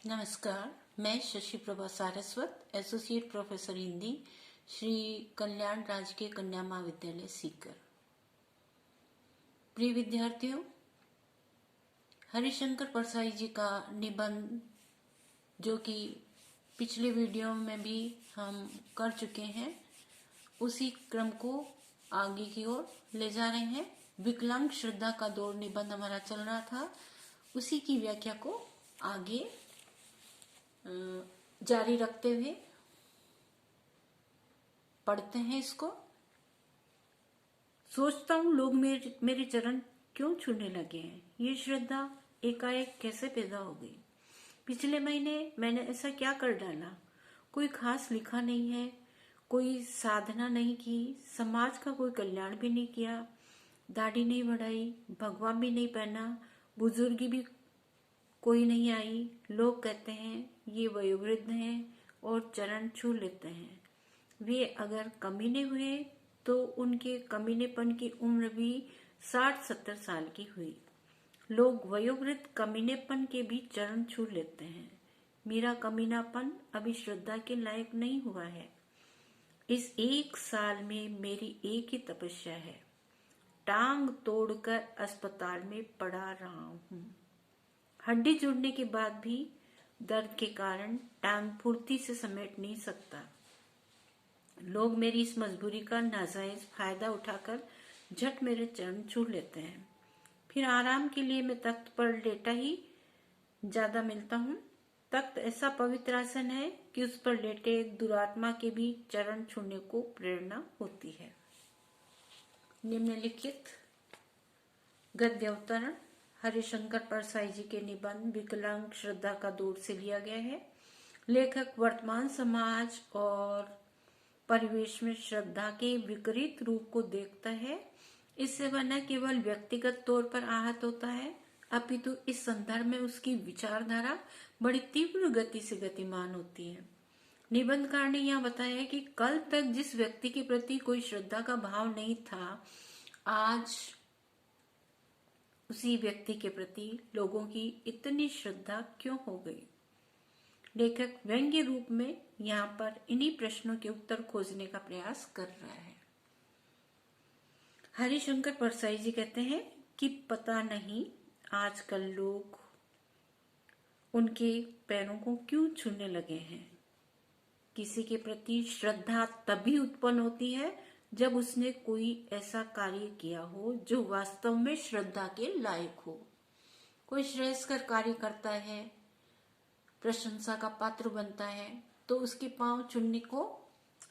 नमस्कार। मैं Shashi Prabha Saraswat, associate professor Hindi, Shri Kalyan राजकीय कन्या महाविद्यालय सीकर। प्रिय विद्यार्थियों, हरिशंकर परसाई जी का निबंध जो कि पिछले वीडियो में भी हम कर चुके हैं, उसी क्रम को आगे की ओर ले जा रहे हैं। विकलांग श्रद्धा का दौर निबंध हमारा चल रहा था, उसी की व्याख्या को आगे जारी रखते हुए पढ़ते हैं इसको। सोचता हूँ लोग मेरे चरण क्यों छूने लगे हैं। ये श्रद्धा एकाएक कैसे पैदा हो गई। पिछले महीने मैंने ऐसा क्या कर डाला। कोई खास लिखा नहीं है, कोई साधना नहीं की, समाज का कोई कल्याण भी नहीं किया, दाढ़ी नहीं बढ़ाई, भगवा भी नहीं पहना, बुजुर्गी भी कोई नहीं आई। लोग कहते हैं ये वयोवृद्ध हैं और चरण छू लेते हैं। वे अगर कमीने हुए तो उनके कमीनेपन की उम्र भी 60-70 साल की हुई। लोग वयोवृद्ध कमीनेपन के भी चरण छू लेते हैं। मेरा कमीनापन अभी श्रद्धा के लायक नहीं हुआ है। इस 1 साल में मेरी एक ही तपस्या है, टांग तोड़कर अस्पताल में पड़ा रहा हूँ। हड्डी जुड़ने के बाद भी दर्द के कारण टांग फुर्ती से समेट नहीं सकता। लोग मेरी इस मजबूरी का नाजायज फायदा उठाकर झट मेरे चरण छू लेते हैं। फिर आराम के लिए मैं तख्त पर लेटा ही ज्यादा मिलता हूँ। तख्त ऐसा पवित्र आसन है कि उस पर लेटे एक दुरात्मा के भी चरण छूने को प्रेरणा होती है। निम्नलिखित गद्य अवतरण हरिशंकर परसाई जी के निबंध विकलांग श्रद्धा का दौर से लिया गया है। लेखक वर्तमान समाज और परिवेश में श्रद्धा के विपरीत रूप को देखता है। इससे वह न केवल व्यक्तिगत तौर पर आहत होता है, अपितु इस संदर्भ में उसकी विचारधारा बड़ी तीव्र गति से गतिमान होती है। निबंधकार ने यह बताया है कि कल तक जिस व्यक्ति के प्रति कोई श्रद्धा का भाव नहीं था, आज उसी व्यक्ति के प्रति लोगों की इतनी श्रद्धा क्यों हो गई। लेखक व्यंग्य रूप में यहाँ पर इन्हीं प्रश्नों के उत्तर खोजने का प्रयास कर रहा है। हरिशंकर परसाई जी कहते हैं कि पता नहीं आजकल लोग उनके पैरों को क्यों छूने लगे हैं। किसी के प्रति श्रद्धा तभी उत्पन्न होती है जब उसने कोई ऐसा कार्य किया हो जो वास्तव में श्रद्धा के लायक हो। कोई श्रेयस्कर कार्य करता है, प्रशंसा का पात्र बनता है, तो उसके पांव छूने को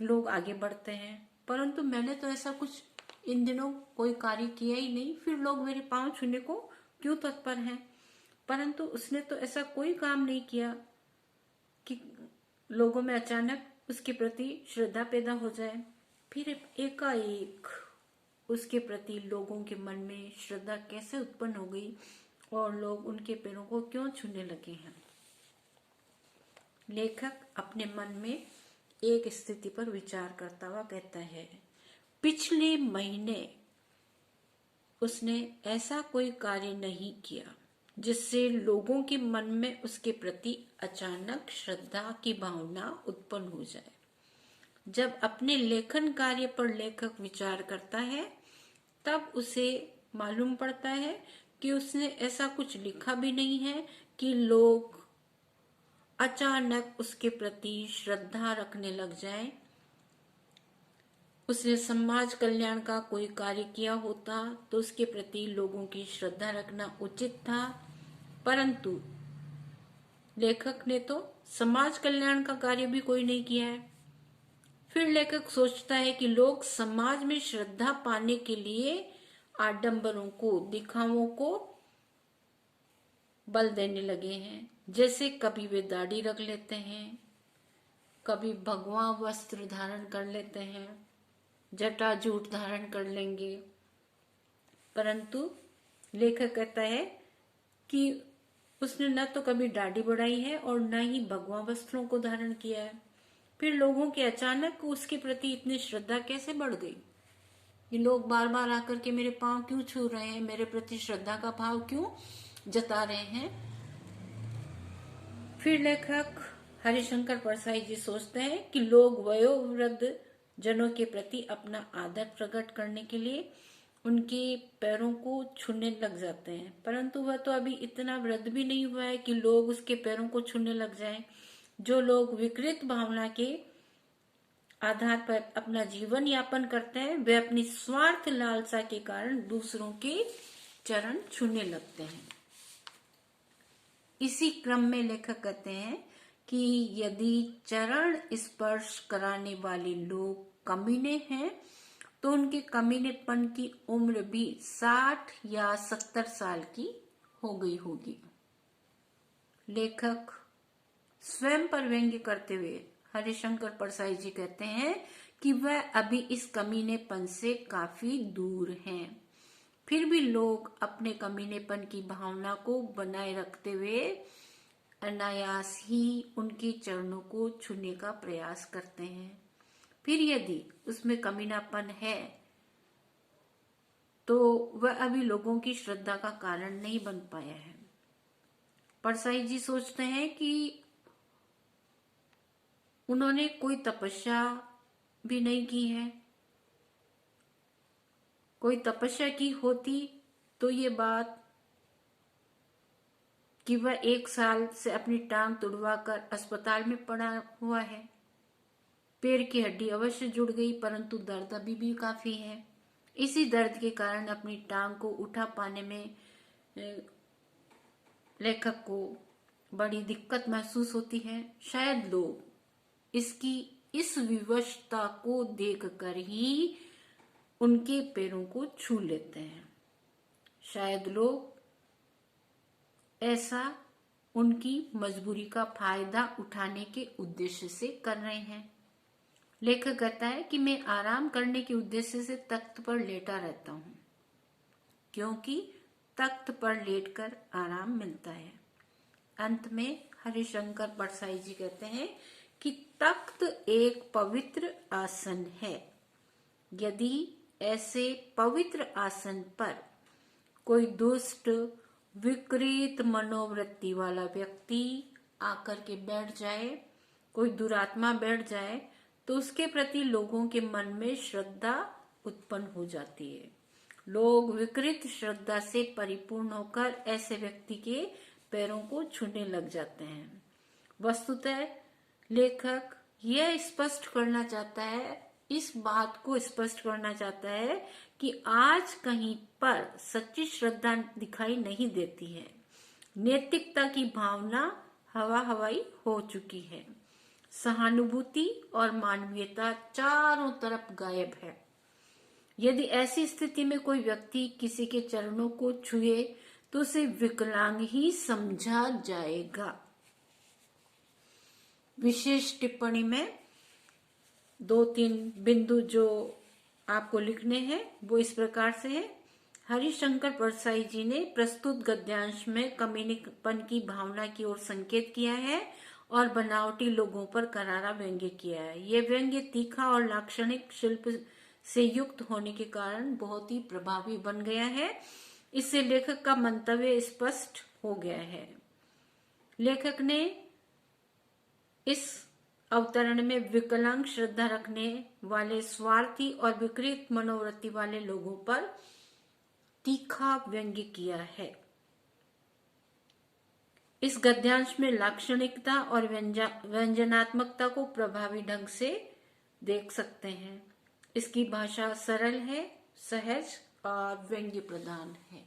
लोग आगे बढ़ते हैं। परंतु मैंने तो ऐसा कुछ इन दिनों कोई कार्य किया ही नहीं, फिर लोग मेरे पांव छूने को क्यों तत्पर हैं। परंतु उसने तो ऐसा कोई काम नहीं किया कि लोगों में अचानक उसके प्रति श्रद्धा पैदा हो जाए। फिर एकाएक उसके प्रति लोगों के मन में श्रद्धा कैसे उत्पन्न हो गई और लोग उनके पैरों को क्यों छूने लगे हैं। लेखक अपने मन में एक स्थिति पर विचार करता हुआ कहता है, पिछले महीने उसने ऐसा कोई कार्य नहीं किया जिससे लोगों के मन में उसके प्रति अचानक श्रद्धा की भावना उत्पन्न हो जाए। जब अपने लेखन कार्य पर लेखक विचार करता है, तब उसे मालूम पड़ता है कि उसने ऐसा कुछ लिखा भी नहीं है कि लोग अचानक उसके प्रति श्रद्धा रखने लग जाएं। उसने समाज कल्याण का कोई कार्य किया होता तो उसके प्रति लोगों की श्रद्धा रखना उचित था, परंतु लेखक ने तो समाज कल्याण का कार्य भी कोई नहीं किया है। फिर लेखक सोचता है कि लोग समाज में श्रद्धा पाने के लिए आडंबरों को, दिखावों को बल देने लगे हैं। जैसे कभी वे दाढ़ी रख लेते हैं, कभी भगवा वस्त्र धारण कर लेते हैं, जटा जूट धारण कर लेंगे। परंतु लेखक कहता है कि उसने न तो कभी दाढ़ी बढ़ाई है और न ही भगवा वस्त्रों को धारण किया है। फिर लोगों के अचानक उसके प्रति इतनी श्रद्धा कैसे बढ़ गई। ये लोग बार बार आकर के मेरे पांव क्यों छू रहे हैं, मेरे प्रति श्रद्धा का भाव क्यों जता रहे हैं। फिर लेखक हरिशंकर परसाई जी सोचते हैं कि लोग वयोवृद्ध जनों के प्रति अपना आदर प्रकट करने के लिए उनके पैरों को छूने लग जाते हैं, परंतु वह तो अभी इतना वृद्ध भी नहीं हुआ है कि लोग उसके पैरों को छूने लग जाएं। जो लोग विकृत भावना के आधार पर अपना जीवन यापन करते हैं वे अपनी स्वार्थ लालसा के कारण दूसरों के चरण छूने लगते हैं। इसी क्रम में लेखक कहते हैं कि यदि चरण स्पर्श कराने वाले लोग कमीने हैं तो उनके कमीनेपन की उम्र भी 60 या 70 साल की हो गई होगी। लेखक स्वयं पर व्यंग्य करते हुए हरिशंकर परसाई जी कहते हैं कि वह अभी इस कमीनेपन से काफी दूर हैं, फिर भी लोग अपने कमीनेपन की भावना को बनाए रखते हुए अनायास ही उनके चरणों को छूने का प्रयास करते हैं। फिर यदि उसमें कमीनापन है तो वह अभी लोगों की श्रद्धा का कारण नहीं बन पाया है। परसाई जी सोचते हैं कि उन्होंने कोई तपस्या भी नहीं की है। कोई तपस्या की होती तो ये बात कि वह 1 साल से अपनी टांग तुड़वाकर अस्पताल में पड़ा हुआ है, पैर की हड्डी अवश्य जुड़ गई, परंतु दर्द अभी भी काफी है। इसी दर्द के कारण अपनी टांग को उठा पाने में लेखक को बड़ी दिक्कत महसूस होती है। शायद लोग इसकी इस विवशता को देखकर ही उनके पैरों को छू लेते हैं। शायद लोग ऐसा उनकी मजबूरी का फायदा उठाने के उद्देश्य से कर रहे हैं। लेखक कहता है कि मैं आराम करने के उद्देश्य से तख्त पर लेटा रहता हूं, क्योंकि तख्त पर लेटकर आराम मिलता है। अंत में हरिशंकर परसाई जी कहते हैं कि तख्त एक पवित्र आसन है। यदि ऐसे पवित्र आसन पर कोई दुष्ट विकृत मनोवृत्ति वाला व्यक्ति आकर के बैठ जाए, कोई दुरात्मा बैठ जाए, तो उसके प्रति लोगों के मन में श्रद्धा उत्पन्न हो जाती है। लोग विकृत श्रद्धा से परिपूर्ण होकर ऐसे व्यक्ति के पैरों को छूने लग जाते हैं। वस्तुतः लेखक यह स्पष्ट करना चाहता है, इस बात को स्पष्ट करना चाहता है कि आज कहीं पर सच्ची श्रद्धा दिखाई नहीं देती है। नैतिकता की भावना हवा हवाई हो चुकी है। सहानुभूति और मानवीयता चारों तरफ गायब है। यदि ऐसी स्थिति में कोई व्यक्ति किसी के चरणों को छुए तो उसे विकलांग ही समझा जाएगा। विशेष टिप्पणी में 2-3 बिंदु जो आपको लिखने हैं वो इस प्रकार से है। हरिशंकर परसाई जी ने प्रस्तुत गद्यांश में कमीनेपन की भावना की ओर संकेत किया है और बनावटी लोगों पर करारा व्यंग्य किया है। यह व्यंग्य तीखा और लाक्षणिक शिल्प से युक्त होने के कारण बहुत ही प्रभावी बन गया है। इससे लेखक का मंतव्य स्पष्ट हो गया है। लेखक ने इस अवतरण में विकलांग श्रद्धा रखने वाले स्वार्थी और विकृत मनोवृत्ति वाले लोगों पर तीखा व्यंग्य किया है। इस गद्यांश में लाक्षणिकता और व्यंजनात्मकता को प्रभावी ढंग से देख सकते हैं। इसकी भाषा सरल है, सहज और व्यंग्य प्रधान है।